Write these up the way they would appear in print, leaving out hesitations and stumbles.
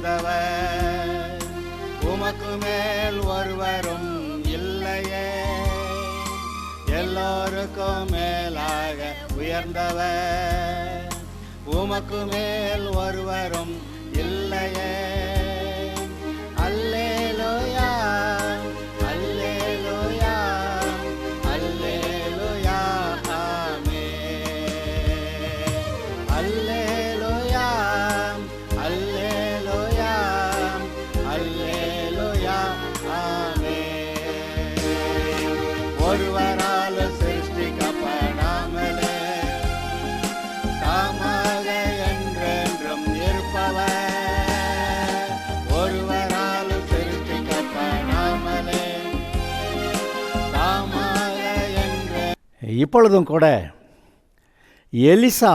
உயர்ந்தவர், உமக்கு மேல் ஒருவரும் இல்லையே. எல்லோருக்கும் மேலாக உயர்ந்தவர், உமக்கு மேல் ஒருவரும் இல்லையே. அல்லேலூயா, அல்லேலூயா, அல்லேலூயா, ஆமென். அல்லேலூயா, அல்லேலூயா, அல்லேலூயா, ஆமென். ஒருவரால் சிருஷ்டிக்கப்படாமலே தாமாக என்றென்றும் இருப்பவர், ஒருவரால் சிருஷ்டிக்கப்படாமலே தாமாக என்று. இப்பொழுதும் கூட எலிசா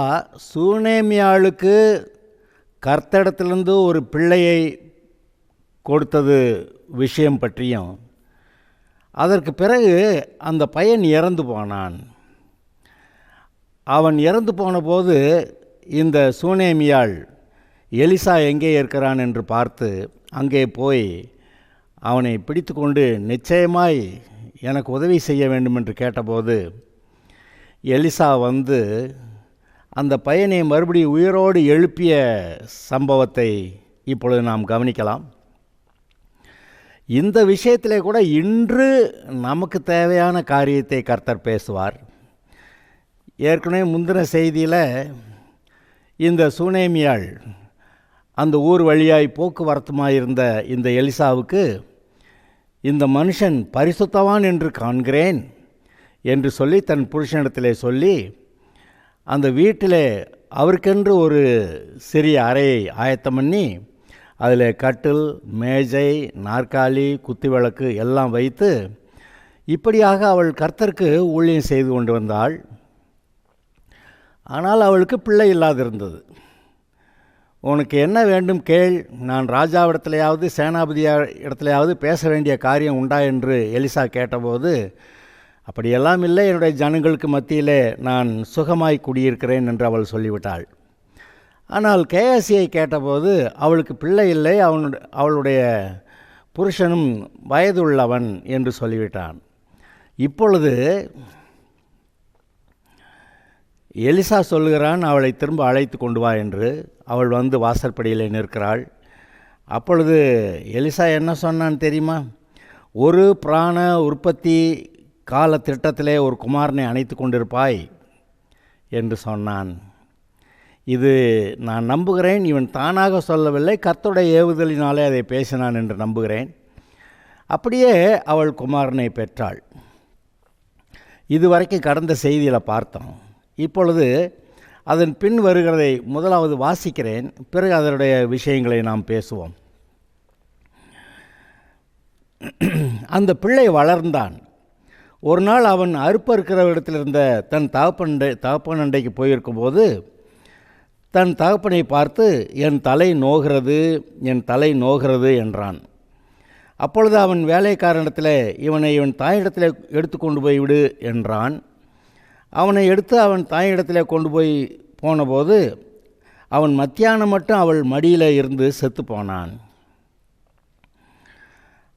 சூனேமியாளுக்கு கர்த்தரிடத்திலிருந்து ஒரு பிள்ளையை கொடுத்தது விஷயம் பற்றியும், அதற்கு பிறகு அந்த பையன் இறந்து போனான். அவன் இறந்து போனபோது இந்த சூனேமியாள் எலிசா எங்கே இருக்கிறான் என்று பார்த்து அங்கே போய் அவனை பிடித்து கொண்டு நிச்சயமாய் எனக்கு உதவி செய்ய வேண்டும் என்று கேட்டபோது எலிசா வந்து அந்த பையனை மறுபடியும் உயிரோடு எழுப்பிய சம்பவத்தை இப்பொழுது நாம் கவனிக்கலாம். இந்த விஷயத்திலே கூட இன்று நமக்கு தேவையான காரியத்தை கர்த்தர் பேசுவார். ஏற்கனவே முந்தின செய்தியில் இந்த சூனேமியாள் அந்த ஊர் வழியாய் போக்குவரத்துமாக இருந்த இந்த எலிசாவுக்கு இந்த மனுஷன் பரிசுத்தவான் என்று காண்கிறேன் என்று சொல்லி தன் புருஷனிடத்திலே சொல்லி அந்த வீட்டிலே அவருக்கென்று ஒரு சிறிய அறையை ஆயத்தம் பண்ணி அதில் கட்டில், மேஜை, நாற்காலி, குத்துவிளக்கு எல்லாம் வைத்து இப்படியாக அவள் கர்த்தருக்கு ஊழியம் செய்து கொண்டு வந்தாள். ஆனால் அவளுக்கு பிள்ளை இல்லாதிருந்தது. உனக்கு என்ன வேண்டும் கேள், நான் ராஜாவிடத்திலேயாவது சேனாபதியா இடத்துலையாவது பேச வேண்டிய காரியம் உண்டா என்று எலிசா கேட்டபோது, அப்படியெல்லாம் இல்லை, என்னுடைய ஜனங்களுக்கு மத்தியிலே நான் சுகமாய் குடியிருக்கிறேன் என்று அவள் சொல்லிவிட்டாள். ஆனால் கேயாசியை கேட்டபோது அவளுக்கு பிள்ளை இல்லை, அவளுடைய புருஷனும் வயதுள்ளவன் என்று சொல்லிவிட்டான். இப்பொழுது எலிசா சொல்லுகிறான், அவளை திரும்ப அழைத்து கொண்டு வா என்று. அவள் வந்து வாசற்படியிலே நிற்கிறாள். அப்பொழுது எலிசா என்ன சொன்னான் தெரியுமா? ஒரு பிராண உற்பத்தி கால திட்டத்திலே ஒரு குமாரனை அணைத்து கொண்டிருப்பாய் என்று சொன்னான். இது நான் நம்புகிறேன், இவன் தானாக சொல்லவில்லை, கர்த்தருடைய ஏவுதலினாலே அதை பேசினான் என்று நம்புகிறேன். அப்படியே அவள் குமாரனை பெற்றாள். இதுவரைக்கும் கடந்த செய்தியில் பார்த்தோம். இப்பொழுது அதன் பின் வருகிறதை முதலாவது வாசிக்கிறேன், பிறகு அதனுடைய விஷயங்களை நாம் பேசுவோம். அந்த பிள்ளை வளர்ந்தான். ஒரு நாள் அவன் அறுப்பறுக்கிற இடத்தில் இருந்த தன் தகப்பன் அண்டைக்கு போயிருக்கும்போது தன் தகப்பனை பார்த்து, என் தலை நோகிறது, என் தலை நோகிறது என்றான். அப்பொழுது அவன் வேலைக்காரனிடத்தில், இவனை இவன் தாயிடத்தில் எடுத்து கொண்டு போய் விடு என்றான். அவனை எடுத்து அவன் தாயிடத்தில் கொண்டு போய் போனபோது அவன் மத்தியானம் மட்டும் அவள் மடியில் இருந்து செத்து போனான்.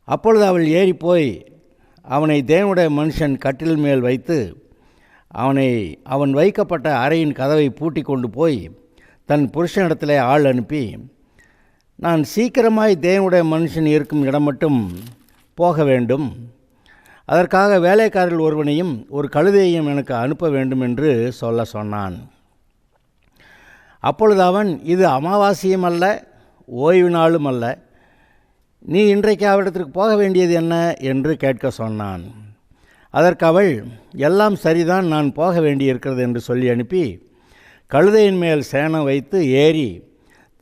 அப்பொழுது அவள் ஏறி போய் அவனை தேவனுடைய மனுஷன் கட்டில் மேல் வைத்து அவன் வைக்கப்பட்ட அறையின் கதவை பூட்டி கொண்டு போய் தன் புருஷனிடத்தில் ஆள் அனுப்பி, நான் சீக்கிரமாய் தேவனுடைய மனுஷன் இருக்கும் இடம் மட்டும் போக வேண்டும், அதற்காக வேலைக்காரர்கள் ஒருவனையும் ஒரு கழுதையையும் எனக்கு அனுப்ப வேண்டும் என்று சொல்ல சொன்னான். அப்பொழுது அவன், இது அமாவாசையும் அல்ல, ஓய்வு நாளும் அல்ல, நீ இன்றைக்கு அவரிடத்திற்கு போக வேண்டியது என்ன என்று கேட்க சொன்னான். அதற்கு அவள், எல்லாம் சரிதான், நான் போக வேண்டியிருக்கிறது என்று சொல்லி அனுப்பி கழுதையின் மேல் சேணம் வைத்து ஏறி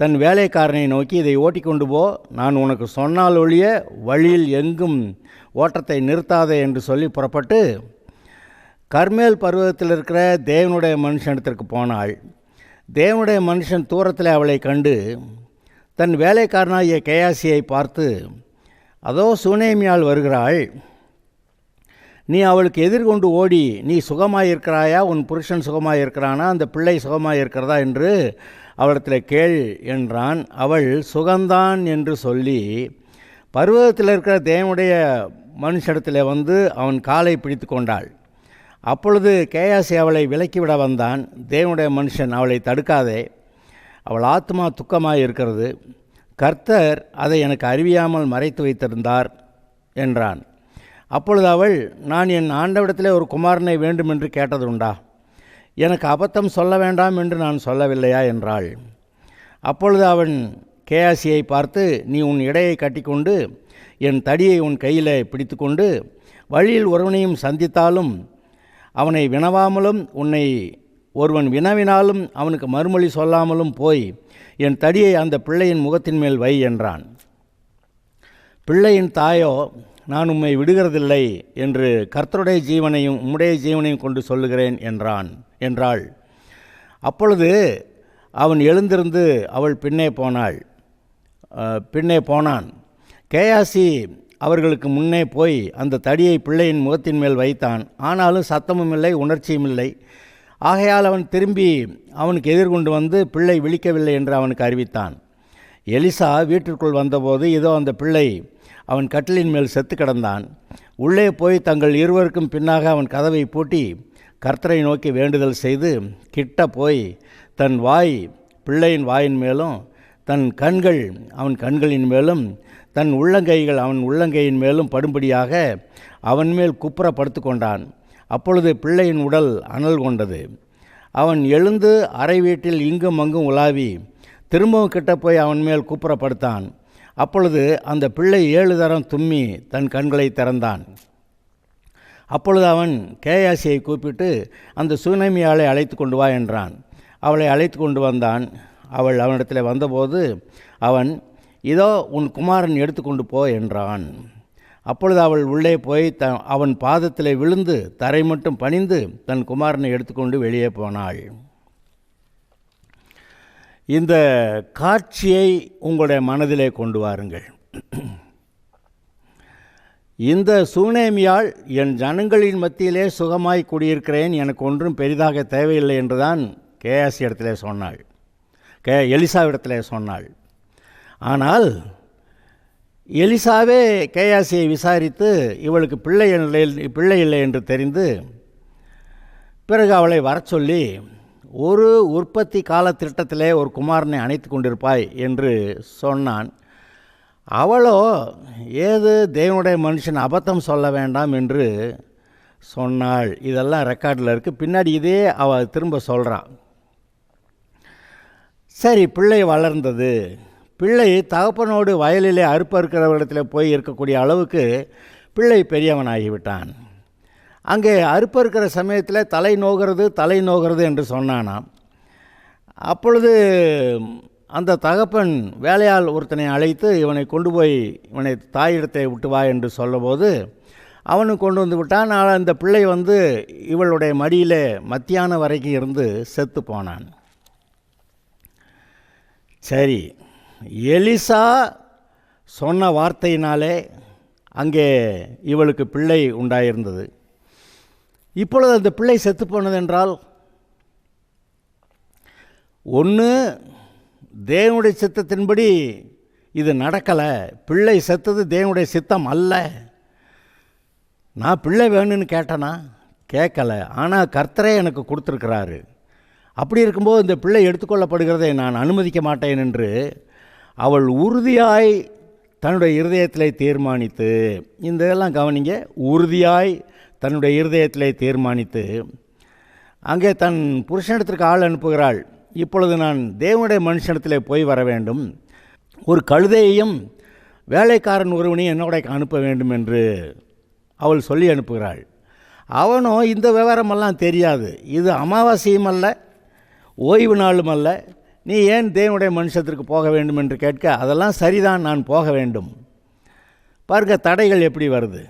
தன் வேலைக்காரனை நோக்கி, இதை ஓட்டிக்கொண்டு போ, நான் உனக்கு சொன்னால் ஒழிய வழியில் எங்கும் ஓட்டத்தை நிறுத்தாதே என்று சொல்லி புறப்பட்டு கர்மேல் பர்வதத்தில் இருக்கிற தேவனுடைய மனுஷனிடத்திற்கு போனாள். தேவனுடைய மனுஷன் தூரத்தில் அவளை கண்டு தன் வேலைக்காரனாகிய கேயாசியை பார்த்து, அதோ சூனேமியாள் வருகிறாள், நீ அவளுக்கு எதிர்கொண்டு ஓடி, நீ சுகமாயிருக்கிறாயா, உன் புருஷன் சுகமாயிருக்கிறானா, அந்த பிள்ளை சுகமாயிருக்கிறதா என்று அவளிடத்தில் கேள் என்றான். அவள் சுகந்தான் என்று சொல்லி பர்வதத்தில் இருக்கிற தேவனுடைய மனுஷனிடத்தில் வந்து அவன் காலை பிடித்து கொண்டாள். அப்பொழுது கேயாசி அவளை விலக்கிவிட வந்தான். தேவனுடைய மனுஷன், அவளை தடுக்காதே, அவள் ஆத்மா துக்கமாக இருக்கிறது, கர்த்தர் அதை எனக்கு அறிவியாமல் மறைத்து வைத்திருந்தார் என்றான். அப்பொழுது அவள், நான் என் ஆண்டவிடத்திலே ஒரு குமாரனை வேண்டுமென்று கேட்டதுண்டா? எனக்கு அபத்தம் சொல்ல வேண்டாம் என்று நான் சொல்லவில்லையா என்றாள். அப்பொழுது அவன் கேயாசியை பார்த்து, நீ உன் இடையை கட்டிக்கொண்டு என் தடியை உன் கையில் பிடித்து கொண்டு வழியில் ஒருவனையும் சந்தித்தாலும் அவனை வினவாமலும் உன்னை ஒருவன் வினவினாலும் அவனுக்கு மறுமொழி சொல்லாமலும் போய் என் தடியை அந்த பிள்ளையின் முகத்தின் மேல் வை என்றான். பிள்ளையின் தாயோ, நான் உம்மை விடுகிறதில்லை என்று கர்த்தருடைய ஜீவனையும் உம்முடைய ஜீவனையும் கொண்டு சொல்லுகிறேன் என்றாள். அப்பொழுது அவன் எழுந்திருந்து அவள் பின்னே போனான். கேயாசி அவர்களுக்கு முன்னே போய் அந்த தடியை பிள்ளையின் முகத்தின் மேல் வைத்தான். ஆனாலும் சத்தமும் இல்லை, உணர்ச்சியும் இல்லை. ஆகையால் அவன் திரும்பி அவனுக்கு எதிர்கொண்டு வந்து பிள்ளை விழிக்கவில்லை என்று அவனுக்கு அறிவித்தான். எலிசா வீட்டிற்குள் வந்தபோது இதோ அந்த பிள்ளை அவன் கட்டிலின் மேல் செத்து கிடந்தான். உள்ளே போய் தங்கள் இருவருக்கும் பின்னாக அவன் கதவை பூட்டி கர்த்தரை நோக்கி வேண்டுதல் செய்து கிட்ட போய் தன் வாய் பிள்ளையின் வாயின் மேலும், தன் கண்கள் அவன் கண்களின் மேலும், தன் உள்ளங்கைகள் அவன் உள்ளங்கையின் மேலும் படும்படியாக அவன் மேல் குப்புற படுத்து கொண்டான். அப்பொழுது பிள்ளையின் உடல் அனல் கொண்டது. அவன் எழுந்து அறை வீட்டில் இங்கும் அங்கும் உலாவி திரும்பவும் கிட்ட போய் அவன் மேல் குப்புற படுத்தான். அப்பொழுது அந்த பிள்ளை 7 தரம் தும்மி தன் கண்களை திறந்தான். அப்பொழுது அவன் கேயாசியை கூப்பிட்டு அந்த சூனேமியாளை அழைத்து கொண்டு வா என்றான். அவளை அழைத்து கொண்டு வந்தான். அவள் அவனிடத்தில் வந்தபோது அவன், இதோ உன் குமாரன் எடுத்துக்கொண்டு போ என்றான். அப்பொழுது அவள் உள்ளே போய் அவன் பாதத்தில் விழுந்து தரை மட்டும் பணிந்து தன் குமாரனை எடுத்துக்கொண்டு வெளியே போனாள். இந்த காட்சியை உங்களுடைய மனதிலே கொண்டு வாருங்கள். இந்த சூனேமியாள், என் ஜனங்களின் மத்தியிலே சுகமாய் குடியிருக்கிறேன், எனக்கு ஒன்றும் பெரிதாக தேவையில்லை என்றுதான் கேயாசி இடத்திலே சொன்னாள், எலிசாவிடத்திலே சொன்னாள். ஆனால் எலிசாவே கேயாசியை விசாரித்து இவளுக்கு பிள்ளை இல்லை என்று தெரிந்து பிறகு அவளை வரச் சொல்லி ஒரு உற்பத்தி கால திட்டத்திலே ஒரு குமாரனை அணைத்து கொண்டிருப்பாய் என்று சொன்னான். அவளோ ஏது தேவனுடைய மனுஷன் அபத்தம் சொல்ல வேண்டாம் என்று சொன்னாள். இதெல்லாம் ரெக்கார்டில் இருக்குது. பின்னாடி இதே அவள் திரும்ப சொல்கிறான். சரி, பிள்ளை வளர்ந்தது. பிள்ளை தகப்பனோடு வயலிலே அறுப்பறுக்கிறவரிடத்தில் போய் இருக்கக்கூடிய அளவுக்கு பிள்ளை பெரியவனாகிவிட்டான். அங்கே அறுப்பறுக்கிற சமயத்தில் தலை நோகிறது என்று சொன்னானாம். அப்பொழுது அந்த தகப்பன் வேலையால் ஒருத்தனை அழைத்து இவனை கொண்டு போய் இவனை தாயிடத்தை விட்டு வா என்று சொல்லபோது அவனும் கொண்டு வந்து விட்டான். ஆனால் அந்த பிள்ளை இவளுடைய மடியிலே மத்தியானம் வரைக்கும் இருந்து செத்து போனான். சரி, எலிசா சொன்ன வார்த்தையினாலே அங்கே இவளுக்கு பிள்ளை உண்டாயிருந்தது. இப்பொழுது அந்த பிள்ளை செத்து போனது என்றால், ஒன்று தேவனுடைய சித்தத்தின்படி இது நடக்கலை, பிள்ளை செத்தது தேவனுடைய சித்தம் அல்ல. நான் பிள்ளை வேணும்னு கேட்டேனா? கேட்கலை. ஆனால் கர்த்தரே எனக்கு கொடுத்துருக்கிறாரு. அப்படி இருக்கும்போது இந்த பிள்ளை எடுத்துக்கொள்ளப்படுகிறதை நான் அனுமதிக்க மாட்டேன் என்று அவள் உறுதியாய் தன்னுடைய இருதயத்திலே தீர்மானித்து, இந்த இதெல்லாம் கவனிங்க, உறுதியாய் தன்னுடைய இருதயத்திலே தீர்மானித்து அங்கே தன் புருஷனிடத்திற்கு ஆள் அனுப்புகிறாள். இப்பொழுது நான் தேவனுடைய மனுஷனிடத்திலே போய் வர வேண்டும், ஒரு கழுதையையும் வேலைக்காரன் ஒருவனையும் என்னோட அனுப்ப வேண்டும் என்று அவள் சொல்லி அனுப்புகிறாள். அவனோ இந்த விவரமெல்லாம் தெரியாது. இது அமாவாசையும் அல்ல, ஓய்வு நாளும் அல்ல. நீ ஏன் தேவனுடைய மனுஷத்திற்கு போக வேண்டும் என்று கேட்க, அதெல்லாம் சரிதான், நான் போக வேண்டும். பாருங்க தடைகள் எப்படி வருது.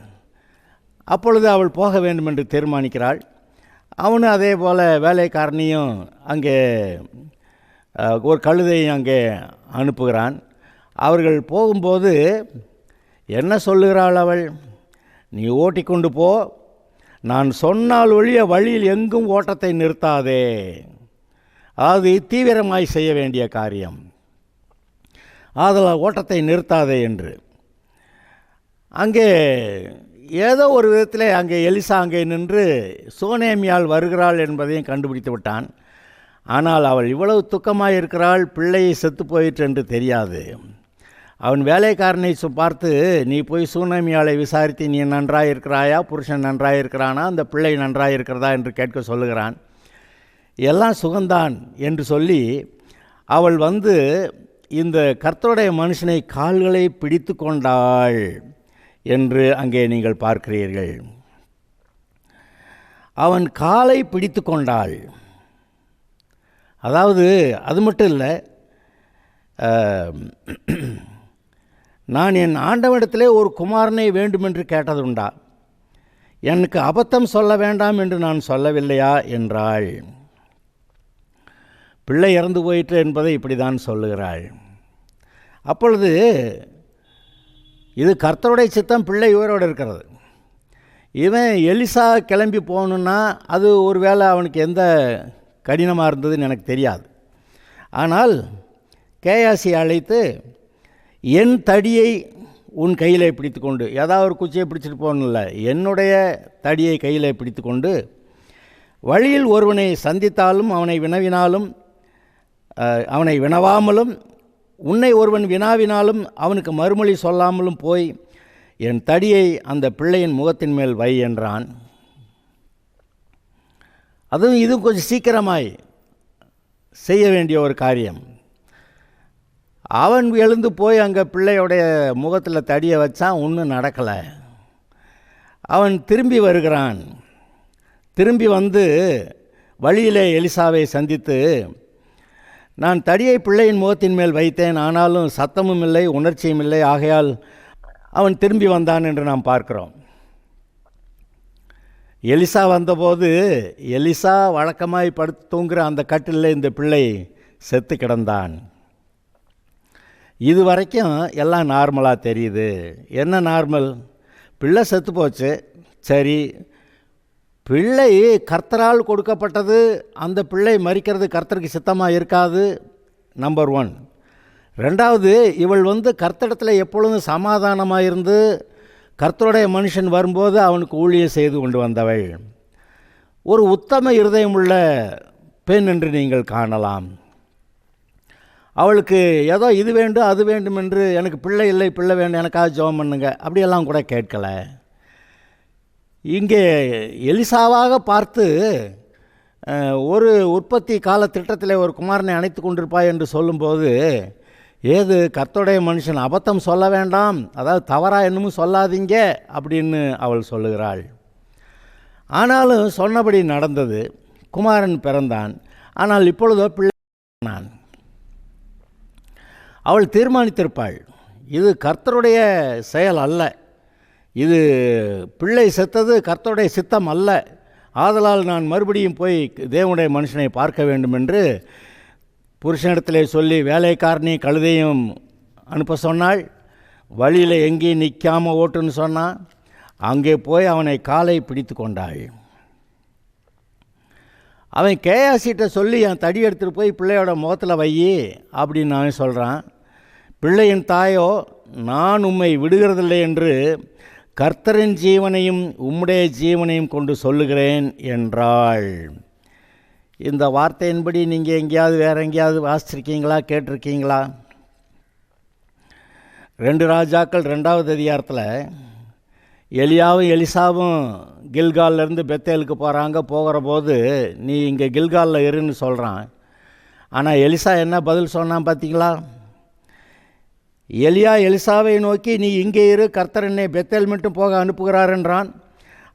அப்பொழுது அவள் போக வேண்டும் என்று தீர்மானிக்கிறாள். அவனும் அதே போல் வேலைக்காரனையும் அங்கே ஒரு கழுதையும் அங்கே அனுப்புகிறான். அவர்கள் போகும்போது என்ன சொல்லுகிறாள் அவள்? நீ ஓட்டிக்கொண்டு போ, நான் சொன்னால் ஒழிய வழியில் எங்கும் ஓட்டத்தை நிறுத்தாதே. அதாவது தீவிரமாய் செய்ய வேண்டிய காரியம், அதில் ஓட்டத்தை நிறுத்தாதே என்று. அங்கே ஏதோ ஒரு விதத்தில் அங்கே எலிசா அங்கே நின்று சூனேமியாள் வருகிறாள் என்பதையும் கண்டுபிடித்து விட்டான். ஆனால் அவள் இவ்வளவு துக்கமாக இருக்கிறாள், பிள்ளையை செத்து போயிற்று என்று தெரியாது. அவன் வேலைக்காரனை பார்த்து, நீ போய் சூனேமியாளை விசாரித்து நீ நன்றாக இருக்கிறாயா, புருஷன் நன்றாக இருக்கிறானா, அந்த பிள்ளை நன்றாக இருக்கிறதா என்று கேட்க சொல்லுகிறான். எல்லாம் சுகந்தான் என்று சொல்லி அவள் வந்து இந்த கர்த்தருடைய மனுஷனை கால்களை பிடித்து கொண்டாள் என்று அங்கே நீங்கள் பார்க்கிறீர்கள். அவன் காலை பிடித்து கொண்டாள். அதாவது அது மட்டும் இல்லை, நான் என் ஆண்டவனிடத்திலே ஒரு குமாரனை வேண்டுமென்று கேட்டதுண்டா, எனக்கு அபத்தம் சொல்ல வேண்டாம் என்று நான் சொல்லவில்லையா என்றாள். பிள்ளை இறந்து போயிற்று என்பதை இப்படி தான் சொல்லுகிறாள். அப்பொழுது இது கர்த்தருடைய சித்தம், பிள்ளை உயிரோடு இருக்கிறது. இவன் எலிசா கிளம்பி போகணுன்னா அது ஒரு வேளை அவனுக்கு எந்த கடினமாக இருந்ததுன்னு எனக்கு தெரியாது. ஆனால் கேயாசி அழைத்து, என் தடியை உன் கையில் பிடித்து கொண்டு, ஏதாவது ஒரு குச்சியை பிடிச்சிட்டு போகணும்ல, என்னுடைய தடியை கையில் பிடித்து கொண்டு வழியில் ஒருவனை சந்தித்தாலும் அவனை வினவாமலும் உன்னை ஒருவன் வினாவினாலும் அவனுக்கு மறுமொழி சொல்லாமலும் போய் என் தடியை அந்த பிள்ளையின் முகத்தின் மேல் வை என்றான். அதுவும் இது கொஞ்சம் சீக்கிரமாய் செய்ய வேண்டிய ஒரு காரியம். அவன் எழுந்து போய் அங்கே பிள்ளையோடைய முகத்தில் தடியை வச்சான், ஒன்றும் நடக்கலை. அவன் திரும்பி வருகிறான். திரும்பி வந்து வழியிலே எலிசாவை சந்தித்து, நான் தடியை பிள்ளையின் முகத்தின் மேல் வைத்தேன், ஆனாலும் சத்தமும் இல்லை உணர்ச்சியும் இல்லை, ஆகையால் அவன் திரும்பி வந்தான் என்று நாம் பார்க்கிறோம். எலிசா வந்தபோது எலிசா வழக்கமாய் படுத்து தூங்குகிற அந்த கட்டிலில் இந்த பிள்ளை செத்து கிடந்தான். இது வரைக்கும் எல்லாம் நார்மலாக தெரியுது. என்ன நார்மல்? பிள்ளை செத்து போச்சு, சரி, பிள்ளை கர்த்தரால் கொடுக்கப்பட்டது, அந்த பிள்ளை மரிக்கிறது கர்த்தருக்கு சித்தமாக இருக்காது, நம்பர் 1. 2வது, இவள் வந்து கர்த்தரிடத்தில் எப்பொழுதும் சமாதானமாக இருந்து கர்த்தருடைய மனுஷன் வரும்போது அவனுக்கு ஊழியம் செய்து கொண்டு வந்தவள். ஒரு உத்தம இருதயம் உள்ள பெண் என்று நீங்கள் காணலாம். அவளுக்கு ஏதோ இது வேண்டும் அது வேண்டும் என்று, எனக்கு பிள்ளை இல்லை, பிள்ளை வேண்டும், எனக்காக ஜெபம் பண்ணுங்க, அப்படியெல்லாம் கூட கேட்கலை. இங்கே எலிசாவாக பார்த்து ஒரு உற்பத்தி கால திட்டத்தில் ஒரு குமாரனை அணைத்து கொண்டிருப்பாய் என்று சொல்லும்போது, ஏது கர்த்தருடைய மனுஷன் அபத்தம் சொல்ல வேண்டாம், அதாவது தவறாக என்னமும் சொல்லாதீங்க அப்படின்னு அவள் சொல்லுகிறாள். ஆனாலும் சொன்னபடி நடந்தது. குமாரன் பிறந்தான். ஆனால் இப்பொழுதோ பிள்ளை நான். அவள் தீர்மானித்திருப்பாள், இது கர்த்தருடைய செயல் அல்ல, இது பிள்ளை செத்தது கர்த்தருடைய சித்தம் அல்ல, ஆதலால் நான் மறுபடியும் போய் தேவனுடைய மனுஷனை பார்க்க வேண்டும் என்று புருஷனிடத்திலே சொல்லி வேலைக்காரனி கழுதையும் அனுப்ப சொன்னாள். வழியில் எங்கேயும் நிற்காமல் ஓட்டுன்னு சொன்னான். அங்கே போய் அவனை காலை பிடித்து கொண்டாள். அவன் கேயாசிட்ட சொல்லி என் தடி எடுத்துகிட்டு போய் பிள்ளையோட முகத்தில் வை அப்படின்னு அவன் சொல்கிறான். பிள்ளையின் தாயோ, நான் உம்மை விடுகிறதில்லை என்று கர்த்தரின் ஜீவனையும் உம்முடைய ஜீவனையும் கொண்டு சொல்லுகிறேன் என்றாள். இந்த வார்த்தையின்படி நீங்கள் எங்கேயாவது வேறு எங்கேயாவது வாசிச்சிருக்கீங்களா, கேட்டிருக்கீங்களா? 2 ராஜாக்கள் 2வது அதிகாரத்தில் எலியாவும் எலிசாவும் கில்கால்லேருந்து பெத்தேலுக்கு போகிற போது நீ இங்கே கில்காலில் இருன்னு சொல்கிறான். ஆனால் எலிசா என்ன பதில் சொன்னான் பார்த்தீங்களா? எலியா எலிசாவை நோக்கி, நீ இங்கே இரு, கர்த்தர் என்னை பெத்தேல் மட்டும் போக அனுப்புகிறார் என்றான்.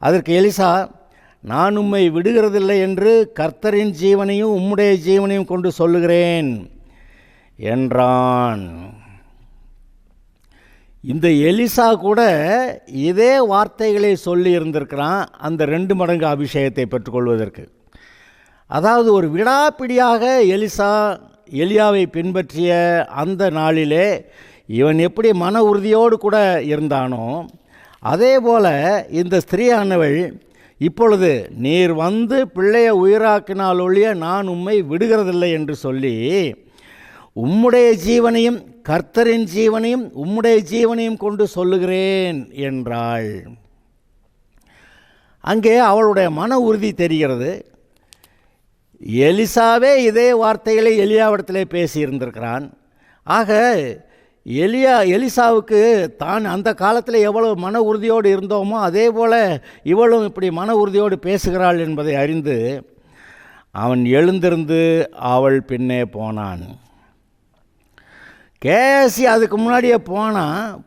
அதற்கு எலிசா, நான் உம்மை விடுகிறதில்லை என்று கர்த்தரின் ஜீவனையும் உம்முடைய ஜீவனையும் கொண்டு சொல்லுகிறேன் என்றான். இந்த எலிசா கூட இதே வார்த்தைகளை சொல்லி இருந்திருக்கிறான் அந்த 2 மடங்கு அபிஷேகத்தை பெற்றுக்கொள்வதற்கு. அதாவது ஒரு விடாப்பிடியாக எலிசா எலியாவை பின்பற்றிய அந்த நாளிலே இவன் எப்படி மன உறுதியோடு கூட இருந்தானோ, அதே போல் இந்த ஸ்திரீயானவள் இப்பொழுது நீர் வந்து பிள்ளையை உயிராக்கினால் ஒழிய நான் உம்மை விடுகிறதில்லை என்று சொல்லி உம்முடைய ஜீவனையும் கர்த்தரின் ஜீவனையும் உம்முடைய ஜீவனையும் கொண்டு சொல்லுகிறேன் என்றாள். அங்கே அவளுடைய மன உறுதி தெரிகிறது. எலிசாவே இதே வார்த்தைகளை எலியாவிடத்திலே பேசியிருந்திருக்கிறான். ஆக எலிசாவுக்கு தான் அந்த காலத்தில் எவ்வளவு மன உறுதியோடு இருந்தோமோ அதே போல் இவளும் இப்படி மன உறுதியோடு பேசுகிறாள் என்பதை அறிந்து அவன் எழுந்திருந்து அவள் பின்னே போனான். கேசி அதுக்கு முன்னாடியே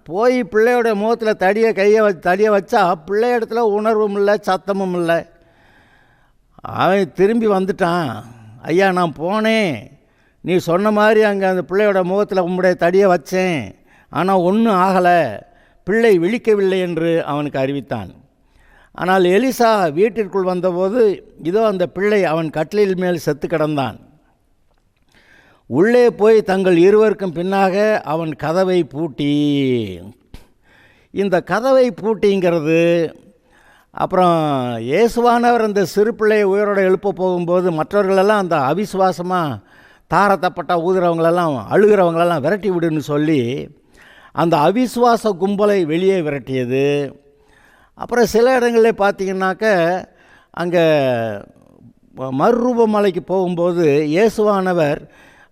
போய் பிள்ளையோட முகத்தில் தடியை வச்சா பிள்ளை இடத்துல உணர்வும் இல்லை, சத்தமும் இல்லை. அவன் திரும்பி வந்துட்டான். ஐயா, நான் போனேன், நீ சொன்ன மாதிரி அங்கே அந்த பிள்ளையோட முகத்தில் உம்முடைய தடியை வச்சேன், ஆனால் ஒன்றும் ஆகலை, பிள்ளை விழிக்கவில்லை என்று அவனுக்கு அறிவித்தான். ஆனால் எலிசா வீட்டிற்குள் வந்தபோது இதோ அந்த பிள்ளை அவன் கட்டிலில் மேல் செத்து கிடந்தான். உள்ளே போய் தங்கள் இருவருக்கும் பின்னாக அவன் கதவை பூட்டி. இந்த கதவை பூட்டிங்கிறது அப்புறம் இயேசுவானவர் அந்த சிறு பிள்ளையை உயிரோடு எழுப்ப போகும்போது மற்றவர்களெல்லாம் அந்த அவிசுவாசமாக தாரத்தப்பட்டா ஊதுறவங்களெல்லாம் அழுகிறவங்களெல்லாம் விரட்டி விடுன்னு சொல்லி அந்த அவிசுவாச கும்பலை வெளியே விரட்டியது. அப்புறம் சில இடங்களில் பார்த்திங்கனாக்க அங்கே மறுரூபமலைக்கு போகும்போது இயேசுவானவர்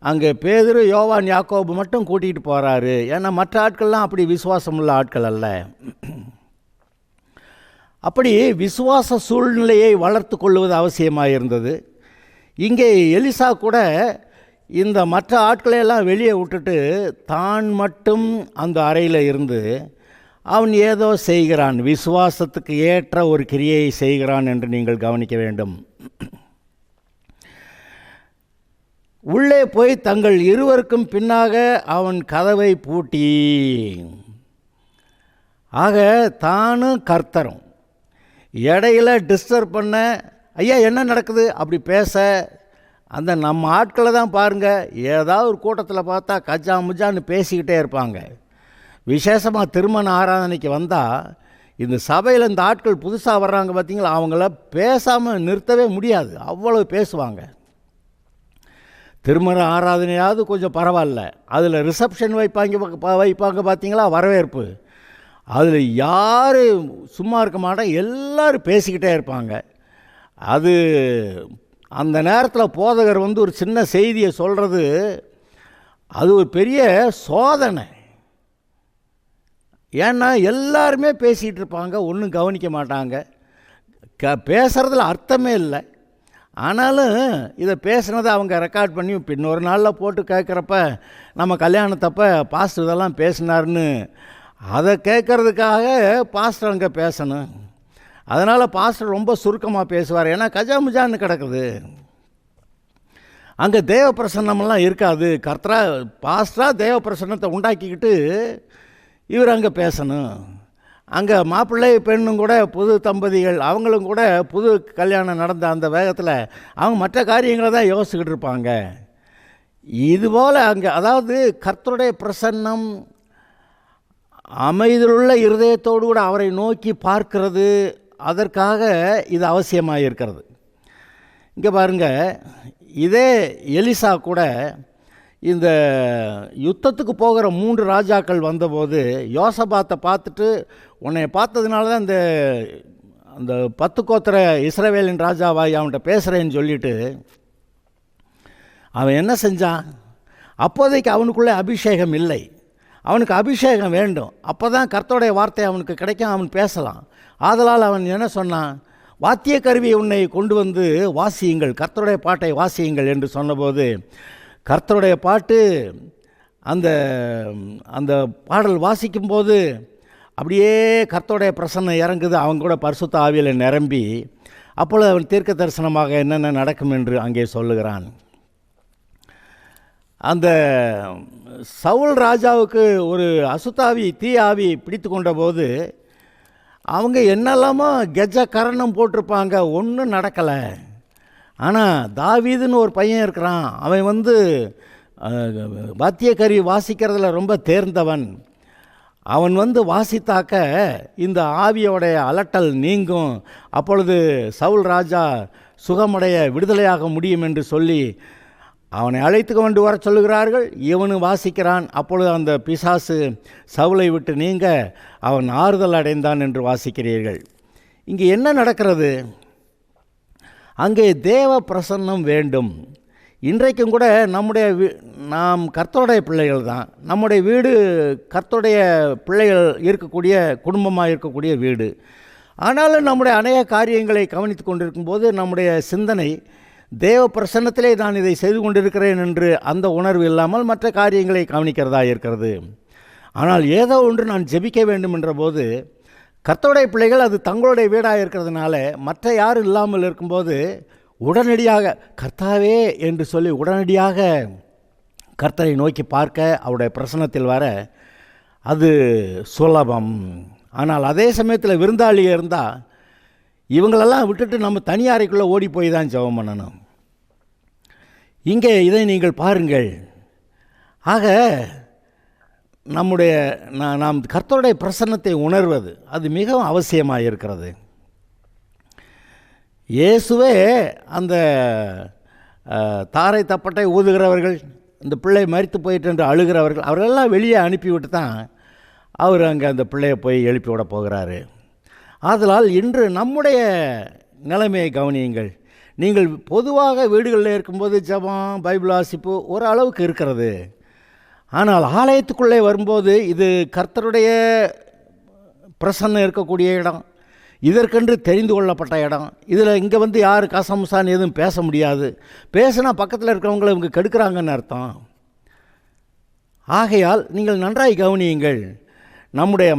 அங்கே பேதுரு, யோவான், யாக்கோபு மட்டும் கூட்டிகிட்டு போகிறாரு. ஏன்னா மற்ற ஆட்கள்லாம் அப்படி விசுவாசம் உள்ள ஆட்கள் அல்ல. அப்படி விசுவாச சூழ்நிலையை வளர்த்து கொள்வது அவசியமாக இருந்தது. இங்கே எலிசா கூட இந்த மற்ற ஆட்களையெல்லாம் வெளியே விட்டுட்டு தான் மட்டும் அந்த அறையில் இருந்து அவன் ஏதோ செய்கிறான், விசுவாசத்துக்கு ஏற்ற ஒரு கிரியையை செய்கிறான் என்று நீங்கள் கவனிக்க வேண்டும். உள்ளே போய் தங்கள் இருவருக்கும் பின்னாக அவன் கதவை பூட்டி. ஆக தானும் கர்த்தரும் இடையில் டிஸ்டர்ப் பண்ண, ஐயா என்ன நடக்குது அப்படி பேச அந்த நம்ம ஆட்களை தான் பாருங்கள், ஏதாவது ஒரு கூட்டத்தில் பார்த்தா கஜா முஜான்னு பேசிக்கிட்டே இருப்பாங்க. விசேஷமாக திருமண ஆராதனைக்கு வந்தால் இந்த சபையில் இந்த ஆட்கள் புதுசாக வர்றாங்க பார்த்திங்களா, அவங்கள பேசாமல் நிறுத்தவே முடியாது, அவ்வளோ பேசுவாங்க. திருமண ஆராதனையாவது கொஞ்சம் பரவாயில்ல, அதில் ரிசப்ஷன் வைப்பாங்க பார்த்தீங்களா, வரவேற்பு, அதில் யார் சும்மா இருக்க மாட்டாங்க, எல்லோரும் பேசிக்கிட்டே இருப்பாங்க. அது அந்த நேரத்தில் போதகர் வந்து ஒரு சின்ன செய்தியை சொல்கிறது, அது ஒரு பெரிய சோதனை. ஏன்னா எல்லாருமே பேசிகிட்டு இருப்பாங்க, ஒன்றும் கவனிக்க மாட்டாங்க, பேசுகிறதுல அர்த்தமே இல்லை. ஆனாலும் இதை பேசுனதை அவங்க ரெக்கார்ட் பண்ணி இன்னொரு நாளில் போட்டு கேட்குறப்ப நம்ம கல்யாணத்தப்போ பாஸ்டர் இதெல்லாம் பேசினார்னு அதை கேட்குறதுக்காக பாஸ்டர் அங்கே பேசணும். அதனால் பாஸ்டர் ரொம்ப சுருக்கமாக பேசுவார், ஏன்னா கஜாமுஜான்னு கிடக்குது, அங்கே தேவ பிரசன்னமெல்லாம் இருக்காது. பாஸ்டராக தேவ பிரசன்னத்தை உண்டாக்கிக்கிட்டு இவர் அங்கே பேசணும். அங்கே மாப்பிள்ளை பெண்ணும் கூட புது தம்பதிகள், அவங்களும் கூட புது கல்யாணம் நடந்த அந்த வேகத்தில் அவங்க மற்ற காரியங்களை தான் யோசிச்சுக்கிட்டு இருப்பாங்க. இதுபோல் அங்கே அதாவது கர்த்தருடைய பிரசன்னம் அமைதியுள்ள இருதயத்தோடு கூட அவரை நோக்கி பார்க்கிறது, அதற்காக இது அவசியமாக இருக்கிறது. இங்கே பாருங்கள், இதே எலிசா கூட இந்த யுத்தத்துக்கு போகிற 3 ராஜாக்கள் வந்தபோது யோசபாத்தை பார்த்துட்டு, உன்னை பார்த்ததுனால தான் அந்த 10 கோத்திர இஸ்ரவேலின் ராஜாவாய் அவன்கிட்ட பேசுகிறேன்னு சொல்லிவிட்டு அவன் என்ன செஞ்சான், அப்போதைக்கு அவனுக்குள்ளே அபிஷேகம் இல்லை, அவனுக்கு அபிஷேகம் வேண்டும், அப்போ தான் கர்த்தருடைய வார்த்தை அவனுக்கு கிடைக்கும், அவன் பேசலாம். ஆதலால் அவன் என்ன சொன்னான், வாத்திய கருவி உன்னை கொண்டு வந்து வாசியுங்கள், கர்த்தருடைய பாட்டை வாசியுங்கள் என்று சொன்னபோது கர்த்தருடைய பாட்டு அந்த அந்த பாடல் வாசிக்கும்போது அப்படியே கர்த்தருடைய பிரசன்னம் இறங்குது, அவங்க கூட பரிசுத்த ஆவியில் நிரம்பி அப்பொழுது அவன் தீர்க்க தரிசனமாக என்னென்ன நடக்கும் என்று அங்கே சொல்லுகிறான். அந்த சவுல் ராஜாவுக்கு ஒரு அசுத்தாவி தீ ஆவி பிடித்து கொண்ட போது அவங்க என்னெல்லாமோ கெஜ கரணம் போட்டிருப்பாங்க, ஒன்றும் நடக்கலை. ஆனால் தாவீதுன்னு ஒரு பையன் இருக்கிறான், அவன் வாத்திய கருவி வாசிக்கிறதுல ரொம்ப தேர்ந்தவன். அவன் வந்து வாசித்தாக்க இந்த ஆவியோடைய அலட்டல் நீங்கும், அப்பொழுது சவுல் ராஜா சுகமடைய விடுதலையாக முடியும் என்று சொல்லி அவனை அழைத்து கொண்டு வர சொல்லுகிறார்கள். இவனு வாசிக்கிறான். அப்பொழுது அந்த பிசாசு சவுலை விட்டு நீங்க அவன் ஆறுதல் அடைந்தான் என்று வாசிக்கிறீர்கள். இங்கே என்ன நடக்கிறது? அங்கே தேவ பிரசன்னம் வேண்டும். இன்றைக்கும் கூட நாம் கர்த்தருடைய பிள்ளைகள் தான். நம்முடைய வீடு கர்த்தருடைய பிள்ளைகள் இருக்கக்கூடிய குடும்பமாக இருக்கக்கூடிய வீடு. ஆனாலும் நம்முடைய அநேக காரியங்களை கவனித்து கொண்டிருக்கும்போது நம்முடைய சிந்தனை தேவ பிரசன்னத்திலே நான் இதை செய்து கொண்டிருக்கிறேன் என்று அந்த உணர்வு இல்லாமல் மற்ற காரியங்களை கவனிக்கிறதா இருக்கிறது. ஆனால் ஏதோ ஒன்று நான் ஜெபிக்க வேண்டும் என்ற போது கர்த்தருடைய பிள்ளைகள் அது தங்களுடைய வீடாக இருக்கிறதுனால மற்ற யாரும் இல்லாமல் இருக்கும்போது உடனடியாக கர்த்தாவே என்று சொல்லி உடனடியாக கர்த்தரை நோக்கி பார்க்க அவருடைய பிரசன்னத்தில் வர அது சுலபம். ஆனால் அதே சமயத்தில் விருந்தாளியே இருந்தால் இவங்களெல்லாம் விட்டுட்டு நம்ம தனியாரைக்குள்ளே ஓடி போய் தான் ஜெபம் பண்ணணும். இங்கே இதை நீங்கள் பாருங்கள். ஆக நாம் கர்த்தருடைய பிரசன்னத்தை உணர்வது அது மிகவும் அவசியமாக இருக்கிறது. இயேசுவே அந்த தாரை தப்பட்டை ஊதுகிறவர்கள், இந்த பிள்ளை மரித்து போயிட்டு என்று அழுகிறவர்கள், அவர்களெல்லாம் வெளியே அனுப்பிவிட்டு தான் அவர் அங்கே அந்த பிள்ளையை போய் எழுப்பி விட போகிறாரு. ஆதலால் இன்று நம்முடைய நிலைமையை கவனியுங்கள். நீங்கள் பொதுவாக வீடுகளில் இருக்கும்போது ஜெபம் பைபிள் வாசிப்பு ஒரு அளவுக்கு இருக்கிறது. ஆனால் ஆலயத்துக்குள்ளே வரும்போது இது கர்த்தருடைய பிரசன்னம் இருக்கக்கூடிய இடம், இதற்கென்று தெரிந்து கொள்ளப்பட்ட இடம். இதில் இங்கே வந்து யார் கசமுசான்னு எதுவும் பேச முடியாது. பேசுனா பக்கத்தில் இருக்கிறவங்களை இவங்க கெடுக்கிறாங்கன்னு அர்த்தம். ஆகையால் நீங்கள் நன்றாய் கவனியுங்கள். நம்முடைய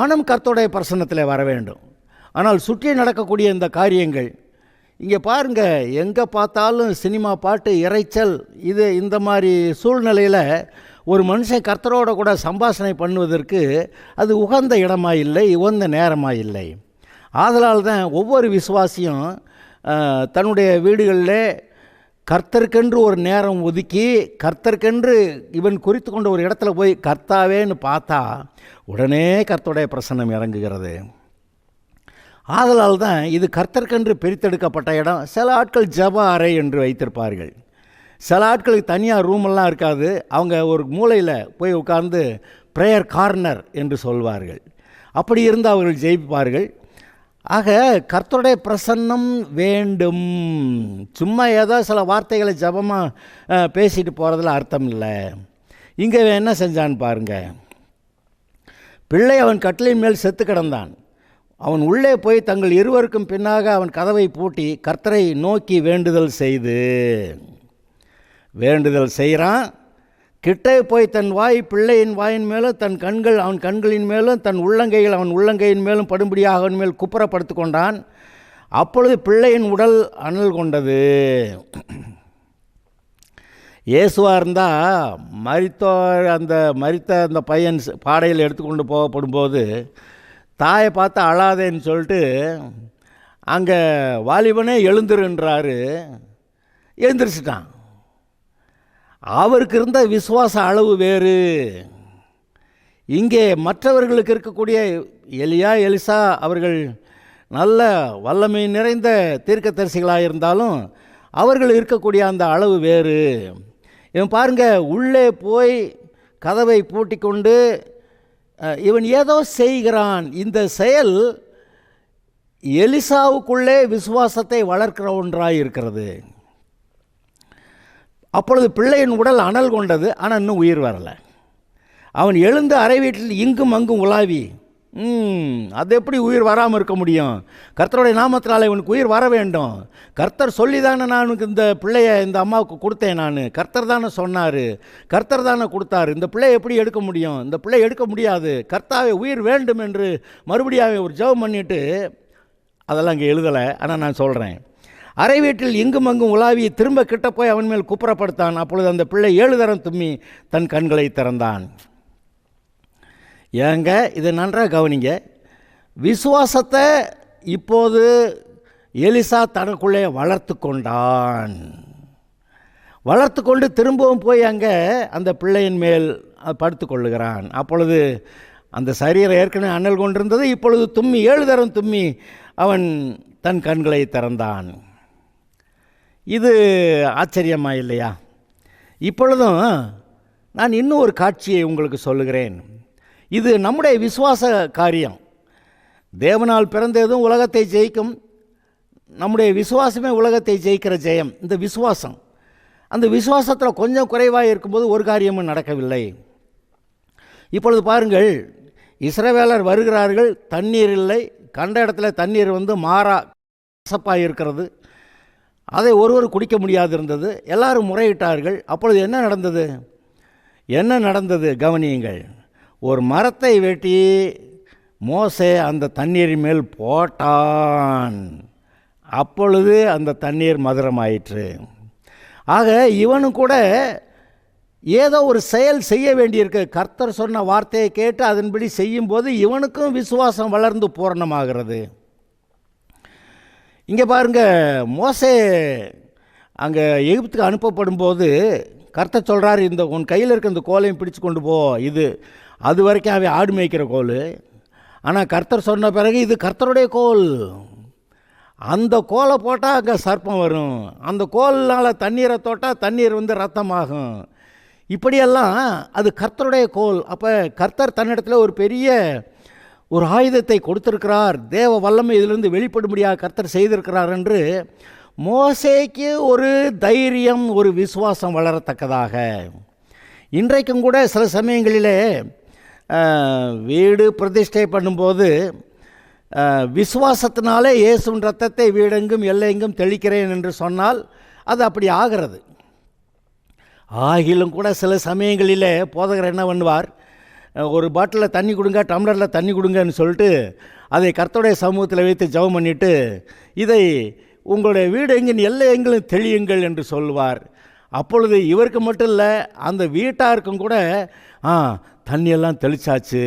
மனம் கர்த்தருடைய பிரசன்னத்தில் வர வேண்டும். ஆனால் சுற்றி நடக்கக்கூடிய இந்த காரியங்கள் இங்கே பாருங்கள், எங்கே பார்த்தாலும் சினிமா பாட்டு இறைச்சல், இந்த மாதிரி சூழ்நிலையில் ஒரு மனுஷன் கர்த்தரோட கூட சம்பாஷணை பண்ணுவதற்கு அது உகந்த இடமாக இல்லை, உகந்த நேரமாக இல்லை. ஆதலால் தான் ஒவ்வொரு விசுவாசியும் தன்னுடைய வீடுகளில் கர்த்தருக்கென்று ஒரு நேரம் ஒதுக்கி கர்த்தருக்கென்று இவன் குறித்து கொண்ட ஒரு இடத்துல போய் கர்த்தாவேன்னு பார்த்தா உடனே கர்த்தருடைய பிரசன்னம் இறங்குகிறது. ஆதலால் தான் இது கர்த்தருக்கென்று பிரித்தெடுக்கப்பட்ட இடம். சில ஆட்கள் ஜெப அறை என்று வைத்திருப்பார்கள். சில ஆட்களுக்கு தனியாக ரூமெல்லாம் இருக்காது. அவங்க ஒரு மூலையில் போய் உட்கார்ந்து ப்ரேயர் கார்னர் என்று சொல்வார்கள். அப்படி இருந்து அவர்கள் ஜெயிப்பார்கள். ஆக கர்த்தருடைய பிரசன்னம் வேண்டும். சும்மா ஏதோ சில வார்த்தைகளை ஜபமாக பேசிட்டு போகிறதுல அர்த்தம் இல்லை. இங்கே என்ன செஞ்சான்னு பாருங்கள். பிள்ளை அவன் கட்டிலின் மேல் செத்து கிடந்தான். அவன் உள்ளே போய் தங்கள் இருவருக்கும் பின்னாக அவன் கதவை பூட்டி கர்த்தரை நோக்கி வேண்டுதல் செய்கிறான். கிட்டே போய் தன் வாய் பிள்ளையின் வாயின் மேலும் தன் கண்கள் அவன் கண்களின் மேலும் தன் உள்ளங்கைகள் அவன் உள்ளங்கையின் மேலும் படும்படியாக அவன் மேல் குப்புறப்படுத்து கொண்டான். அப்பொழுது பிள்ளையின் உடல் அனல் கொண்டது. இயேசுவாக இருந்தால் மரித்த அந்த பையன் பாடையில் எடுத்துக்கொண்டு போகப்படும்போது தாயை பார்த்து அழாதேன்னு சொல்லிட்டு அங்கே வாலிபனே எழுந்துருன்றாரு. எழுந்திரிச்சிட்டான். அவருக்கு இருந்த விசுவாச அளவு வேறு. இங்கே மற்றவர்களுக்கு இருக்கக்கூடிய எலிசா அவர்கள் நல்ல வல்லமை நிறைந்த தீர்க்கதரிசிகளாக இருந்தாலும் அவர்கள் இருக்கக்கூடிய அந்த அளவு வேறு. இவன் பாருங்க, உள்ளே போய் கதவை பூட்டி கொண்டு இவன் ஏதோ செய்கிறான். இந்த செயல் எலிசாவுக்குள்ளே விசுவாசத்தை வளர்க்கிற ஒன்றாக இருக்கிறது. அப்பொழுது பிள்ளையின் உடல் அனல் கொண்டது. ஆனால் இன்னும் உயிர் வரலை. அவன் எழுந்து அறை வீட்டில் இங்கும் அங்கும் உலாவி, அது எப்படி உயிர் வராமல் இருக்க முடியும்? கர்த்தருடைய நாமத்தினால் இவனுக்கு உயிர் வர வேண்டும். கர்த்தர் சொல்லி தானே நான் இந்த பிள்ளையை இந்த அம்மாவுக்கு கொடுத்தேன். நான் கர்த்தர் தானே சொன்னார், கர்த்தர் தானே கொடுத்தாரு. இந்த பிள்ளையை எப்படி எடுக்க முடியும்? இந்த பிள்ளை எடுக்க முடியாது. கர்த்தாவே உயிர் வேண்டும் என்று மறுபடியும் ஒரு ஜெபம் பண்ணிவிட்டு, அதெல்லாம் இங்கே எழுதலை, ஆனால் நான் சொல்கிறேன். அறை வீட்டில் இங்கும் அங்கும் உலாவி திரும்ப கிட்ட போய் அவன் மேல் குப்புறப்படுத்தான். அப்பொழுது அந்த பிள்ளை 7 தரம் தும்மி தன் கண்களை திறந்தான். ஏங்க இதை நன்றாக கவனிங்க. விசுவாசத்தை இப்போது எலிசா தனக்குள்ளே வளர்த்து கொண்டான். வளர்த்து கொண்டு திரும்பவும் போய் அங்கே அந்த பிள்ளையின் மேல் படுத்து கொள்ளுகிறான். அப்பொழுது அந்த சரீரம் ஏற்கனவே அனல் கொண்டிருந்தது. இப்பொழுது தும்மி 7 தரம் தும்மி அவன் தன் கண்களை திறந்தான். இது ஆச்சரியமா இல்லையா? இப்பொழுதும் நான் இன்னும் ஒரு காட்சியை உங்களுக்கு சொல்லுகிறேன். இது நம்முடைய விசுவாச காரியம். தேவனால் பிறந்ததும் உலகத்தை ஜெயிக்கும். நம்முடைய விசுவாசமே உலகத்தை ஜெயிக்கிற ஜெயம். இந்த விசுவாசம், அந்த விசுவாசத்தில் கொஞ்சம் குறைவாக இருக்கும்போது ஒரு காரியமும் நடக்கவில்லை. இப்பொழுது பாருங்கள், இஸ்ரவேலர் வருகிறார்கள், தண்ணீர் இல்லை. கண்ட இடத்துல தண்ணீர் மாறா கசப்பாக இருக்கிறது. அதை ஒருவர் குடிக்க முடியாது இருந்தது. எல்லாரும் முறையிட்டார்கள். அப்பொழுது என்ன நடந்தது கவனியுங்கள். ஒரு மரத்தை வெட்டி மோசே அந்த தண்ணீரின் மேல் போட்டான். அப்பொழுது அந்த தண்ணீர் மதுரமாயிற்று. ஆக இவனும் கூட ஏதோ ஒரு செயல் செய்ய வேண்டியிருக்கு. கர்த்தர் சொன்ன வார்த்தையை கேட்டு அதன்படி செய்யும்போது இவனுக்கும் விசுவாசம் வளர்ந்து பூரணமாகிறது. இங்கே பாருங்க, மோசே அங்கே எகிப்துக்கு அனுப்பப்படும் போது கர்த்தர் சொல்கிறார், இந்த உன் கையில் இருக்க இந்த கோலையும் பிடிச்சு கொண்டு போ. இது அது வரைக்கும் அவன் ஆடு மேய்க்கிற கோல். ஆனால் கர்த்தர் சொன்ன பிறகு இது கர்த்தருடைய கோல். அந்த கோலை போட்டால் அங்கே சர்ப்பம் வரும். அந்த கோல்னால் தண்ணீரை தொட்டால் தண்ணீர் ரத்தமாகும். இப்படியெல்லாம் அது கர்த்தருடைய கோல். அப்போ கர்த்தர் தன்னிடத்தில் ஒரு பெரிய ஒரு ஆயுதத்தை கொடுத்திருக்கிறார். தேவ வல்லமை இதிலிருந்து வெளிப்படும்படியாக கர்த்தர் செய்திருக்கிறார் என்று மோசேக்கு ஒரு தைரியம், ஒரு விசுவாசம் வளரத்தக்கதாக. இன்றைக்கும் கூட சில சமயங்களிலே வீடு பிரதிஷ்டை பண்ணும்போது விசுவாசத்தினாலே இயேசுவின் ரத்தத்தை வீடெங்கும் எல்லையெங்கும் தெளிக்கிறேன் என்று சொன்னால் அது அப்படி ஆகிறது. ஆகிலும் கூட சில சமயங்களிலே போதகர் என்ன பண்ணுவார், ஒரு பாட்டிலில் தண்ணி கொடுங்க, டம்ளரில் தண்ணி கொடுங்கன்னு சொல்லிட்டு அதை கர்த்தருடைய சமூகத்தில் வைத்து ஜெபம் பண்ணிவிட்டு இதை உங்களுடைய வீடு எங்கின் எல்லை எங்களும் தெளியுங்கள் என்று சொல்லுவார். அப்பொழுது இவருக்கு மட்டும் இல்லை, அந்த வீட்டாருக்கும் கூட தண்ணியெல்லாம் தெளிச்சாச்சு,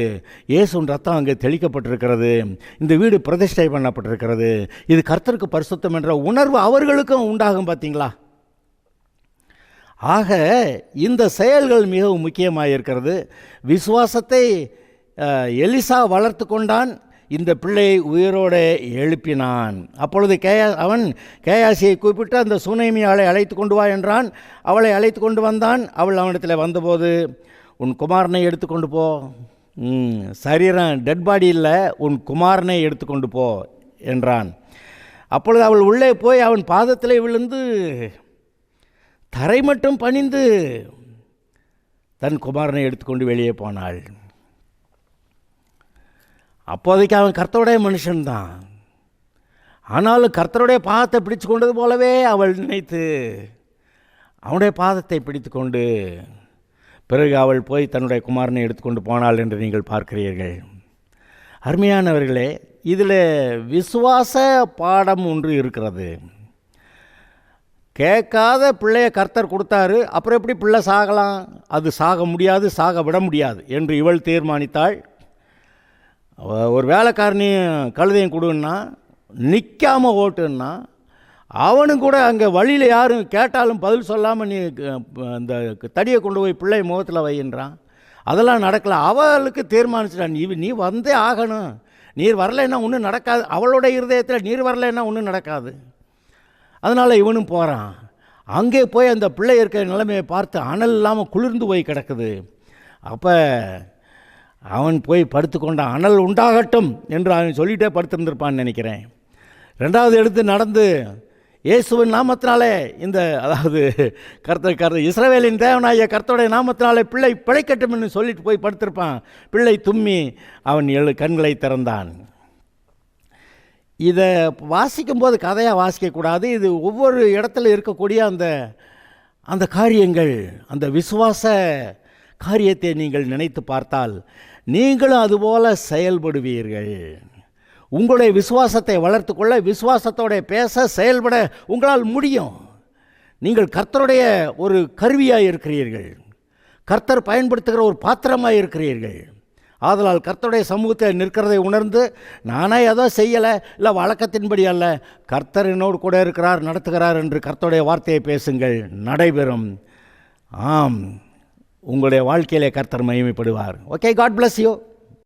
இயேசுவின் ரத்தம் அங்கே தெளிக்கப்பட்டிருக்கிறது, இந்த வீடு பிரதிஷ்டை பண்ணப்பட்டிருக்கிறது, இது கர்த்தருக்கு பரிசுத்தம் என்ற உணர்வு அவர்களுக்கும் உண்டாகும். பார்த்தீங்களா? ஆக இந்த செயல்கள் மிகவும் முக்கியமாக இருக்கிறது. விசுவாசத்தை எலிசா வளர்த்து கொண்டான். இந்த பிள்ளையை உயிரோடு எழுப்பினான். அப்பொழுது அவன் கேயாசியை கூப்பிட்டு அந்த சூனேமியாளை அழைத்து கொண்டு வா என்றான். அவளை அழைத்து கொண்டு வந்தான். அவள் அவனிடத்தில் வந்தபோது, உன் குமாரனை எடுத்துக்கொண்டு போ. சரீரம் டெட் பாடி இல்லை, உன் குமாரனை எடுத்துக்கொண்டு போ என்றான். அப்பொழுது அவள் உள்ளே போய் அவன் பாதத்திலே விழுந்து தரை மட்டும் பணிந்து தன் குமாரனை எடுத்துக்கொண்டு வெளியே போனாள். அப்போதைக்கு அவன் கர்த்தருடைய மனுஷன்தான். ஆனாலும் கர்த்தருடைய பாதத்தை பிடித்து கொண்டது போலவே அவள் நினைத்து அவனுடைய பாதத்தை பிடித்து கொண்டு பிறகு அவள் போய் தன்னுடைய குமாரனை எடுத்துக்கொண்டு போனாள் என்று நீங்கள் பார்க்கிறீர்கள். அருமையானவர்களே, இதில் விசுவாச பாடம் ஒன்று இருக்கிறது. கேட்காத பிள்ளையை கர்த்தர் கொடுத்தாரு, அப்புறம் எப்படி பிள்ளை சாகலாம்? அது சாக முடியாது, சாக விட முடியாது என்று இவள் தீர்மானித்தாள். ஒரு வேலைக்காரனையும் கழுதையும் கொடுன்னா நிற்காமல் ஓட்டுன்னா அவனும் கூட அங்கே வழியில் யாரும் கேட்டாலும் பதில் சொல்லாமல் நீ அந்த தடியை கொண்டு போய் பிள்ளை முகத்தில் வையின்றான். அதெல்லாம் நடக்கலை. அவளுக்கு தீர்மானிச்சிட்டான், நீ வந்தே ஆகணும், நீர் வரலைன்னா ஒன்றும் நடக்காது. அவளோட இருதயத்தில் நீர் வரலைன்னா ஒன்றும் நடக்காது. அதனால் இவனும் போகிறான். அங்கே போய் அந்த பிள்ளை இருக்கிற நிலைமையை பார்த்து அனல் இல்லாமல் குளிர்ந்து போய் கிடக்குது. அப்போ அவன் போய் படுத்துக்கொண்டான். அனல் உண்டாகட்டும் என்று அவன் சொல்லிகிட்டே படுத்திருந்திருப்பான்னு நினைக்கிறேன். ரெண்டாவது எடுத்து நடந்து இயேசுவின் நாமத்தினாலே அதாவது கர்த்தர் இஸ்ரவேலின் தேவனாகிய கர்த்தருடைய நாமத்தினாலே பிள்ளை பிழைக்கட்டும் என்று சொல்லிட்டு போய் படுத்திருப்பான். பிள்ளை தும்மி அவன் கண்களை திறந்தான். இதை வாசிக்கும்போது கதையாக வாசிக்கக்கூடாது. இது ஒவ்வொரு இடத்துல இருக்கக்கூடிய அந்த காரியங்கள், அந்த விசுவாச காரியத்தை நீங்கள் நினைத்து பார்த்தால் நீங்களும் அதுபோல செயல்படுவீர்கள். உங்களுடைய விசுவாசத்தை வளர்த்து கொள்ள, விசுவாசத்தோட பேச, செயல்பட உங்களால் முடியும். நீங்கள் கர்த்தருடைய ஒரு கருவியாக இருக்கிறீர்கள். கர்த்தர் பயன்படுத்துகிற ஒரு பாத்திரமாக இருக்கிறீர்கள். ஆதலால் கர்த்தருடைய சமூகத்தில் நிற்கிறதை உணர்ந்து, நானே ஏதோ செய்யலை, இல்லை வழக்கத்தின்படி அல்ல, கர்த்தர் என்னோடு கூட இருக்கிறார், நடத்துகிறார் என்று கர்த்தருடைய வார்த்தையை பேசுங்கள், நடைபெறும். ஆம், உங்களுடைய வாழ்க்கையிலே கர்த்தர் மகிமைப்படுவார். Okay, God bless you.